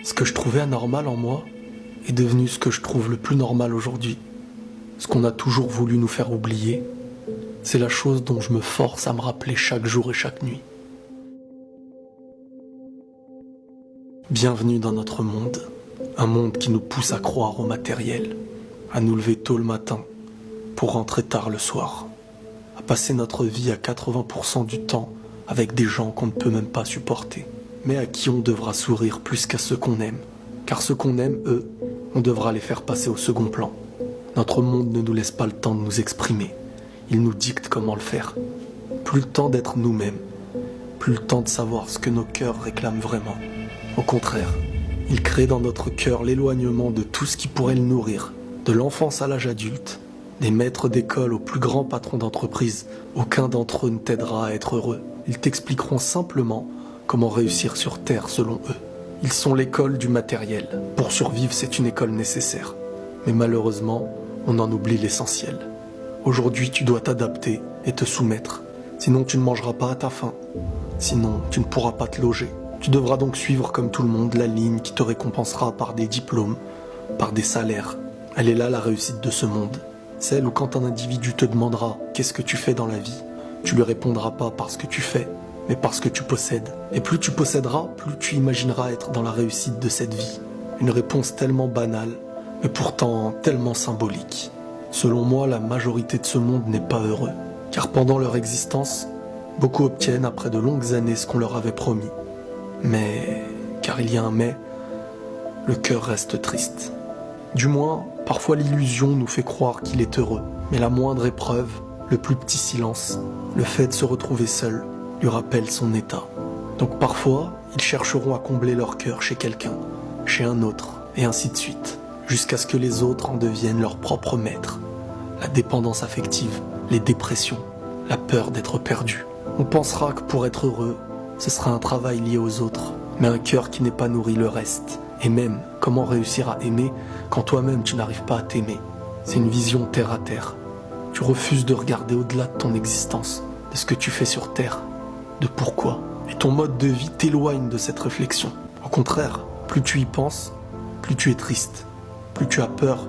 Ce que je trouvais anormal en moi est devenu ce que je trouve le plus normal aujourd'hui. Ce qu'on a toujours voulu nous faire oublier, c'est la chose dont je me force à me rappeler chaque jour et chaque nuit. Bienvenue dans notre monde, un monde qui nous pousse à croire au matériel, à nous lever tôt le matin pour rentrer tard le soir, à passer notre vie à 80% du temps avec des gens qu'on ne peut même pas supporter, mais à qui on devra sourire plus qu'à ceux qu'on aime, car ceux qu'on aime, eux, on devra les faire passer au second plan. Notre monde ne nous laisse pas le temps de nous exprimer, il nous dicte comment le faire. Plus le temps d'être nous-mêmes, plus le temps de savoir ce que nos cœurs réclament vraiment. Au contraire, il crée dans notre cœur l'éloignement de tout ce qui pourrait le nourrir, de l'enfance à l'âge adulte, des maîtres d'école aux plus grands patrons d'entreprise. Aucun d'entre eux ne t'aidera à être heureux. Ils t'expliqueront simplement comment réussir sur Terre selon eux. Ils sont l'école du matériel. Pour survivre, c'est une école nécessaire. Mais malheureusement, on en oublie l'essentiel. Aujourd'hui, tu dois t'adapter et te soumettre. Sinon, tu ne mangeras pas à ta faim. Sinon, tu ne pourras pas te loger. Tu devras donc suivre comme tout le monde la ligne qui te récompensera par des diplômes, par des salaires. Elle est là la réussite de ce monde. Celle où quand un individu te demandera « Qu'est-ce que tu fais dans la vie ?», tu lui répondras pas par ce que tu fais, mais par ce que tu possèdes. Et plus tu posséderas, plus tu imagineras être dans la réussite de cette vie. Une réponse tellement banale, mais pourtant tellement symbolique. Selon moi, la majorité de ce monde n'est pas heureux. Car pendant leur existence, beaucoup obtiennent après de longues années ce qu'on leur avait promis. Mais, car il y a un mais, le cœur reste triste. Du moins, parfois l'illusion nous fait croire qu'il est heureux. Mais la moindre épreuve, le plus petit silence, le fait de se retrouver seul, lui rappelle son état. Donc parfois, ils chercheront à combler leur cœur chez quelqu'un, chez un autre, et ainsi de suite, jusqu'à ce que les autres en deviennent leurs propres maîtres. La dépendance affective, les dépressions, la peur d'être perdu. On pensera que pour être heureux, ce sera un travail lié aux autres, mais un cœur qui n'est pas nourri le reste. Et même, comment réussir à aimer quand toi-même tu n'arrives pas à t'aimer? C'est une vision terre à terre. Tu refuses de regarder au-delà de ton existence, de ce que tu fais sur Terre, de pourquoi. Et ton mode de vie t'éloigne de cette réflexion. Au contraire, plus tu y penses, plus tu es triste, plus tu as peur,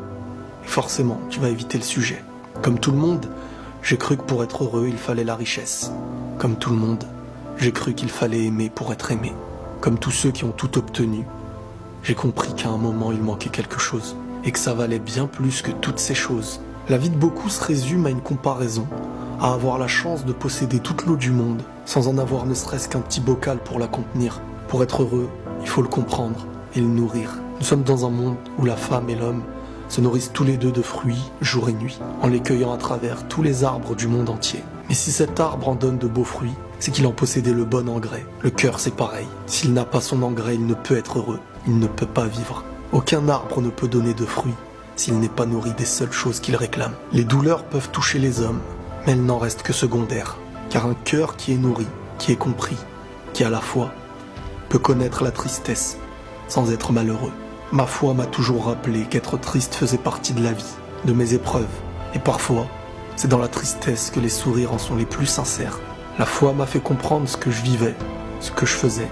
et forcément, tu vas éviter le sujet. Comme tout le monde, j'ai cru que pour être heureux, il fallait la richesse. Comme tout le monde, j'ai cru qu'il fallait aimer pour être aimé. Comme tous ceux qui ont tout obtenu, j'ai compris qu'à un moment il manquait quelque chose, et que ça valait bien plus que toutes ces choses. La vie de beaucoup se résume à une comparaison, à avoir la chance de posséder toute l'eau du monde, sans en avoir ne serait-ce qu'un petit bocal pour la contenir. Pour être heureux, il faut le comprendre et le nourrir. Nous sommes dans un monde où la femme et l'homme se nourrissent tous les deux de fruits, jour et nuit, en les cueillant à travers tous les arbres du monde entier. Mais si cet arbre en donne de beaux fruits, c'est qu'il en possédait le bon engrais. Le cœur, c'est pareil. S'il n'a pas son engrais, il ne peut être heureux. Il ne peut pas vivre. Aucun arbre ne peut donner de fruits s'il n'est pas nourri des seules choses qu'il réclame. Les douleurs peuvent toucher les hommes, mais elles n'en restent que secondaires. Car un cœur qui est nourri, qui est compris, qui a la foi, peut connaître la tristesse sans être malheureux. Ma foi m'a toujours rappelé qu'être triste faisait partie de la vie, de mes épreuves. Et parfois, c'est dans la tristesse que les sourires en sont les plus sincères. La foi m'a fait comprendre ce que je vivais, ce que je faisais,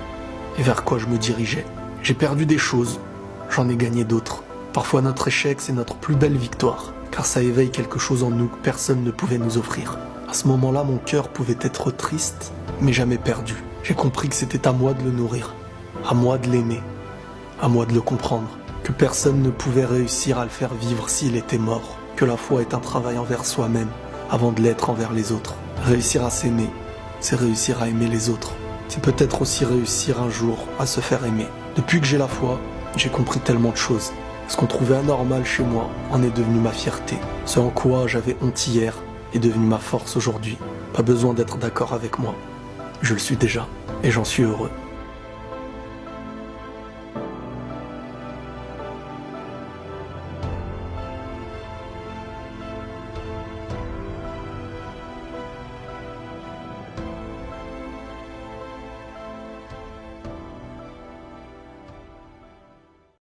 et vers quoi je me dirigeais. J'ai perdu des choses, j'en ai gagné d'autres. Parfois notre échec, c'est notre plus belle victoire, car ça éveille quelque chose en nous que personne ne pouvait nous offrir. À ce moment-là, mon cœur pouvait être triste, mais jamais perdu. J'ai compris que c'était à moi de le nourrir, à moi de l'aimer, à moi de le comprendre, que personne ne pouvait réussir à le faire vivre s'il était mort, que la foi est un travail envers soi-même, avant de l'être envers les autres. Réussir à s'aimer, c'est réussir à aimer les autres. C'est peut-être aussi réussir un jour à se faire aimer. Depuis que j'ai la foi, j'ai compris tellement de choses. Ce qu'on trouvait anormal chez moi en est devenu ma fierté. Ce en quoi j'avais honte hier est devenu ma force aujourd'hui. Pas besoin d'être d'accord avec moi. Je le suis déjà et j'en suis heureux.